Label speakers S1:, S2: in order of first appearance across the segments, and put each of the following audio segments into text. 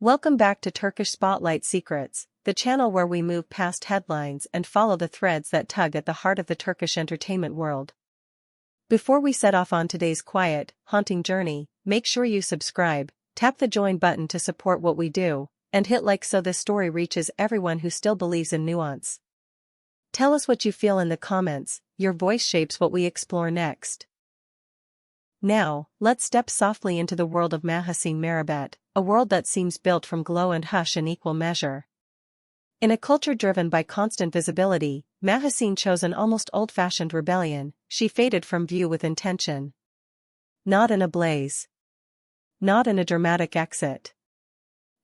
S1: Welcome back to Turkish Spotlight Secrets, the channel where we move past headlines and follow the threads that tug at the heart of the Turkish entertainment world. Before we set off on today's quiet, haunting journey, make sure you subscribe, tap the join button to support what we do, and hit like so this story reaches everyone who still believes in nuance. Tell us what you feel in the comments, your voice shapes what we explore next. Now, let's step softly into the world of Mahassine Merabet, a world that seems built from glow and hush in equal measure. In a culture driven by constant visibility, Mahassine chose an almost old-fashioned rebellion. She faded from view with intention. Not in a blaze. Not in a dramatic exit.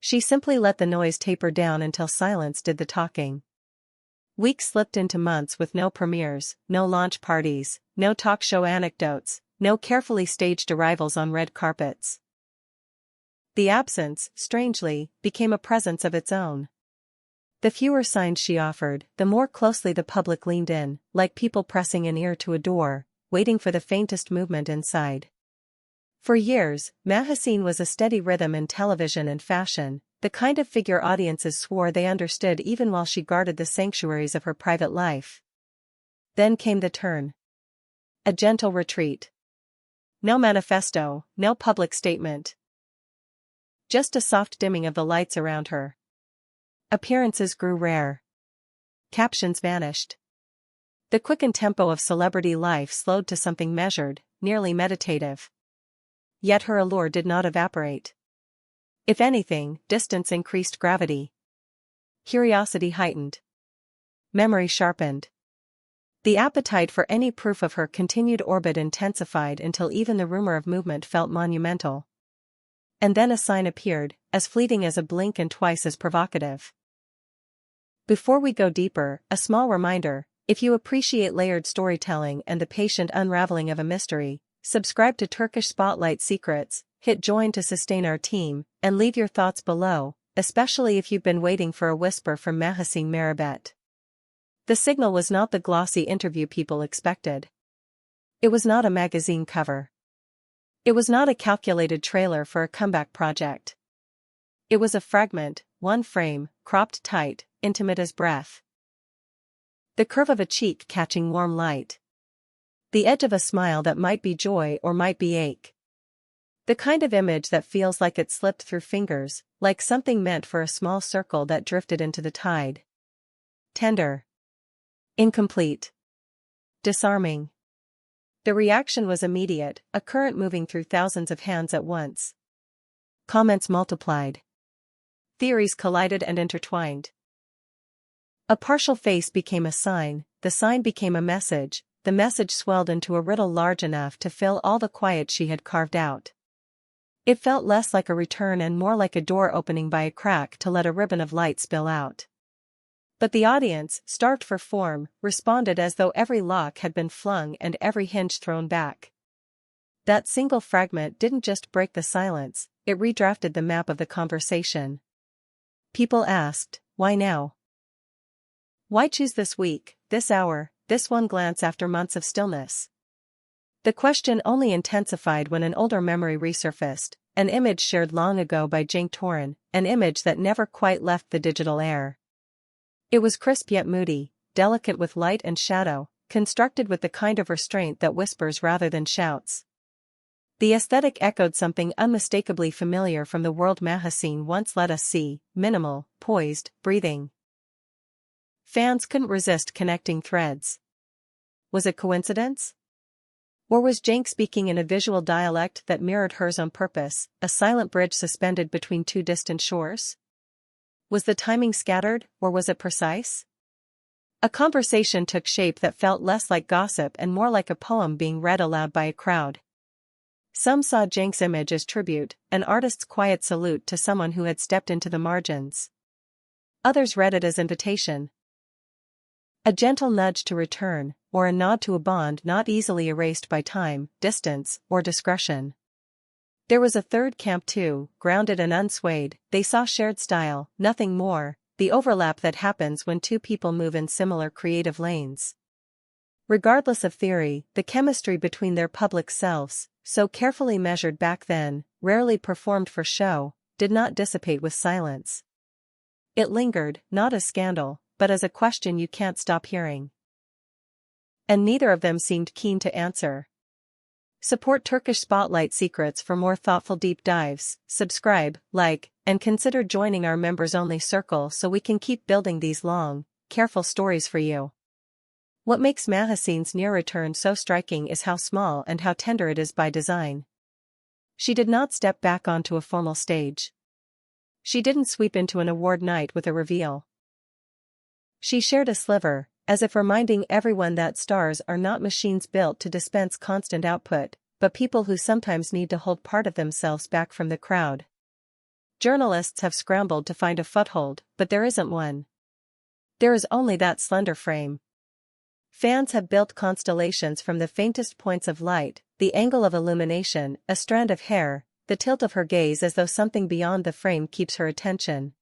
S1: She simply let the noise taper down until silence did the talking. Weeks slipped into months with no premieres, no launch parties, no talk show anecdotes, no carefully staged arrivals on red carpets. The absence, strangely, became a presence of its own. The fewer signs she offered, the more closely the public leaned in, like people pressing an ear to a door, waiting for the faintest movement inside. For years, Mahassine was a steady rhythm in television and fashion, the kind of figure audiences swore they understood even while she guarded the sanctuaries of her private life. Then came the turn. A gentle retreat. No manifesto, no public statement. Just a soft dimming of the lights around her. Appearances grew rare. Captions vanished. The quickened tempo of celebrity life slowed to something measured, nearly meditative. Yet her allure did not evaporate. If anything, distance increased gravity. Curiosity heightened. Memory sharpened. The appetite for any proof of her continued orbit intensified until even the rumor of movement felt monumental. And then a sign appeared, as fleeting as a blink and twice as provocative. Before we go deeper, a small reminder: if you appreciate layered storytelling and the patient unraveling of a mystery, subscribe to Turkish Spotlight Secrets, hit join to sustain our team, and leave your thoughts below, especially if you've been waiting for a whisper from Mahassine Merabet. The signal was not the glossy interview people expected. It was not a magazine cover. It was not a calculated trailer for a comeback project. It was a fragment, one frame, cropped tight, intimate as breath. The curve of a cheek catching warm light. The edge of a smile that might be joy or might be ache. The kind of image that feels like it slipped through fingers, like something meant for a small circle that drifted into the tide. Tender. Incomplete. Disarming. The reaction was immediate, a current moving through thousands of hands at once. Comments multiplied. Theories collided and intertwined. A partial face became a sign, the sign became a message, the message swelled into a riddle large enough to fill all the quiet she had carved out. It felt less like a return and more like a door opening by a crack to let a ribbon of light spill out. But the audience, starved for form, responded as though every lock had been flung and every hinge thrown back. That single fragment didn't just break the silence, it redrafted the map of the conversation. People asked, why now? Why choose this week, this hour, this one glance after months of stillness? The question only intensified when an older memory resurfaced, an image shared long ago by Cenk, an image that never quite left the digital air. It was crisp yet moody, delicate with light and shadow, constructed with the kind of restraint that whispers rather than shouts. The aesthetic echoed something unmistakably familiar from the world Mahassine once let us see: minimal, poised, breathing. Fans couldn't resist connecting threads. Was it coincidence? Or was Cenk speaking in a visual dialect that mirrored hers on purpose, a silent bridge suspended between two distant shores? Was the timing scattered, or was it precise? A conversation took shape that felt less like gossip and more like a poem being read aloud by a crowd. Some saw Cenk's image as tribute, an artist's quiet salute to someone who had stepped into the margins. Others read it as invitation. A gentle nudge to return, or a nod to a bond not easily erased by time, distance, or discretion. There was a third camp too, grounded and unswayed. They saw shared style, nothing more, the overlap that happens when two people move in similar creative lanes. Regardless of theory, the chemistry between their public selves, so carefully measured back then, rarely performed for show, did not dissipate with silence. It lingered, not as scandal, but as a question you can't stop hearing. And neither of them seemed keen to answer. Support Turkish Spotlight Secrets for more thoughtful deep dives. Subscribe, like, and consider joining our members-only circle so we can keep building these long, careful stories for you. What makes Mahassine's near return so striking is how small and how tender it is by design. She did not step back onto a formal stage. She didn't sweep into an award night with a reveal. She shared a sliver, as if reminding everyone that stars are not machines built to dispense constant output, but people who sometimes need to hold part of themselves back from the crowd. Journalists have scrambled to find a foothold, but there isn't one. There is only that slender frame. Fans have built constellations from the faintest points of light, the angle of illumination, a strand of hair, the tilt of her gaze as though something beyond the frame keeps her attention.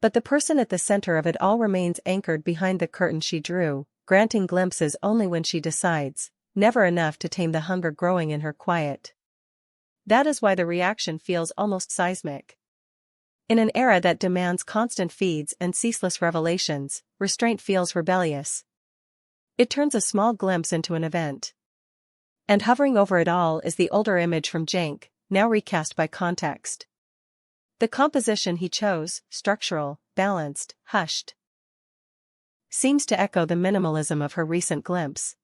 S1: But the person at the center of it all remains anchored behind the curtain she drew, granting glimpses only when she decides, never enough to tame the hunger growing in her quiet. That is why the reaction feels almost seismic. In an era that demands constant feeds and ceaseless revelations, restraint feels rebellious. It turns a small glimpse into an event. And hovering over it all is the older image from Cenk, now recast by context. The composition he chose, structural, balanced, hushed, seems to echo the minimalism of her recent glimpse.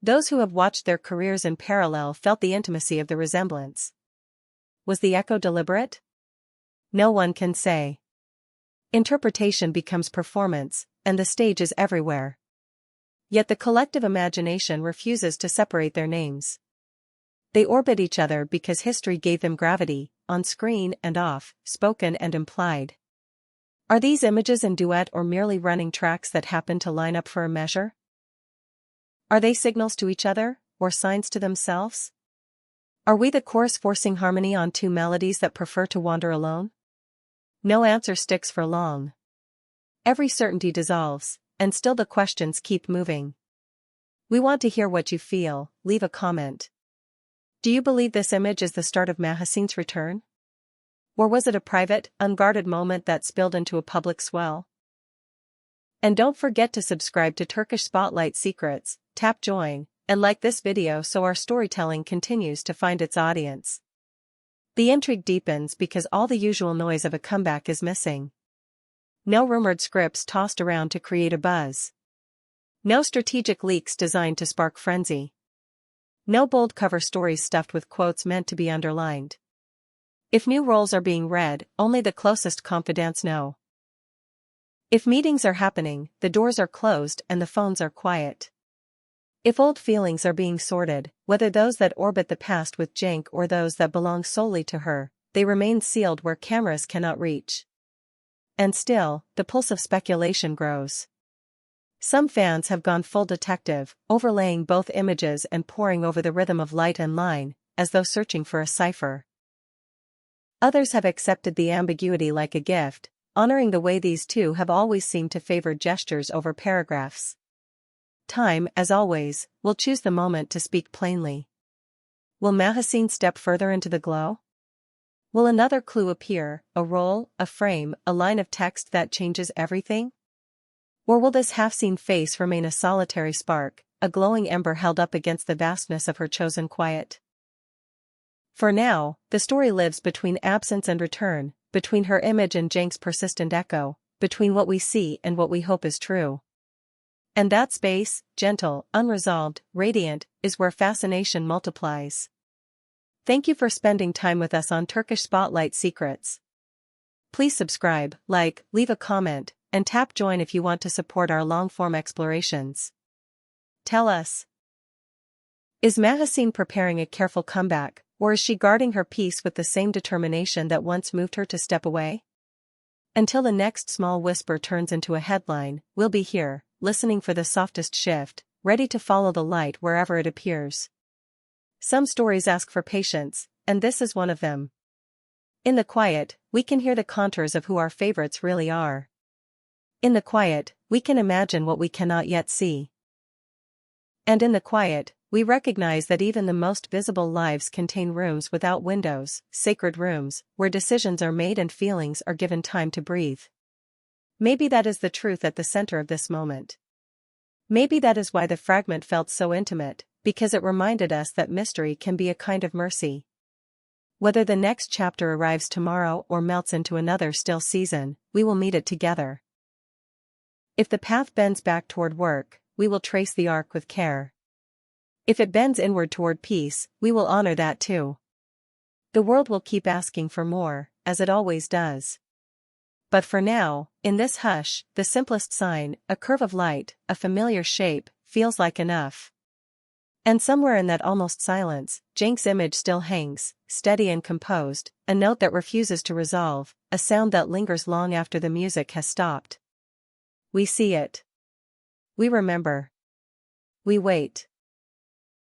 S1: Those who have watched their careers in parallel felt the intimacy of the resemblance. Was the echo deliberate? No one can say. Interpretation becomes performance, and the stage is everywhere. Yet the collective imagination refuses to separate their names. They orbit each other because history gave them gravity, on screen and off, spoken and implied. Are these images in duet or merely running tracks that happen to line up for a measure? Are they signals to each other, or signs to themselves? Are we the chorus forcing harmony on two melodies that prefer to wander alone? No answer sticks for long. Every certainty dissolves, and still the questions keep moving. We want to hear what you feel. Leave a comment. Do you believe this image is the start of Mahassine's return? Or was it a private, unguarded moment that spilled into a public swell? And don't forget to subscribe to Turkish Spotlight Secrets, tap join, and like this video so our storytelling continues to find its audience. The intrigue deepens because all the usual noise of a comeback is missing. No rumored scripts tossed around to create a buzz. No strategic leaks designed to spark frenzy. No bold cover stories stuffed with quotes meant to be underlined. If new roles are being read, only the closest confidants know. If meetings are happening, the doors are closed and the phones are quiet. If old feelings are being sorted, whether those that orbit the past with Cenk or those that belong solely to her, they remain sealed where cameras cannot reach. And still, the pulse of speculation grows. Some fans have gone full detective, overlaying both images and poring over the rhythm of light and line, as though searching for a cipher. Others have accepted the ambiguity like a gift, honoring the way these two have always seemed to favor gestures over paragraphs. Time, as always, will choose the moment to speak plainly. Will Mahassine step further into the glow? Will another clue appear, a role, a frame, a line of text that changes everything? Or will this half-seen face remain a solitary spark, a glowing ember held up against the vastness of her chosen quiet? For now, the story lives between absence and return, between her image and Cenk's persistent echo, between what we see and what we hope is true. And that space, gentle, unresolved, radiant, is where fascination multiplies. Thank you for spending time with us on Turkish Spotlight Secrets. Please subscribe, like, leave a comment, and tap join if you want to support our long-form explorations. Tell us. Is Mahassine preparing a careful comeback, or is she guarding her peace with the same determination that once moved her to step away? Until the next small whisper turns into a headline, we'll be here, listening for the softest shift, ready to follow the light wherever it appears. Some stories ask for patience, and this is one of them. In the quiet, we can hear the contours of who our favorites really are. In the quiet, we can imagine what we cannot yet see. And in the quiet, We recognize that even the most visible lives contain rooms without windows, sacred rooms, where decisions are made and feelings are given time to breathe. Maybe that is the truth at the center of this moment. Maybe that is why the fragment felt so intimate, because it reminded us that mystery can be a kind of mercy. Whether the next chapter arrives tomorrow or melts into another still season, we will meet it together. If the path bends back toward work, we will trace the arc with care. If it bends inward toward peace, we will honor that too. The world will keep asking for more, as it always does. But for now, in this hush, the simplest sign, a curve of light, a familiar shape, feels like enough. And somewhere in that almost silence, Cenk's image still hangs, steady and composed, a note that refuses to resolve, a sound that lingers long after the music has stopped. We see it. We remember. We wait.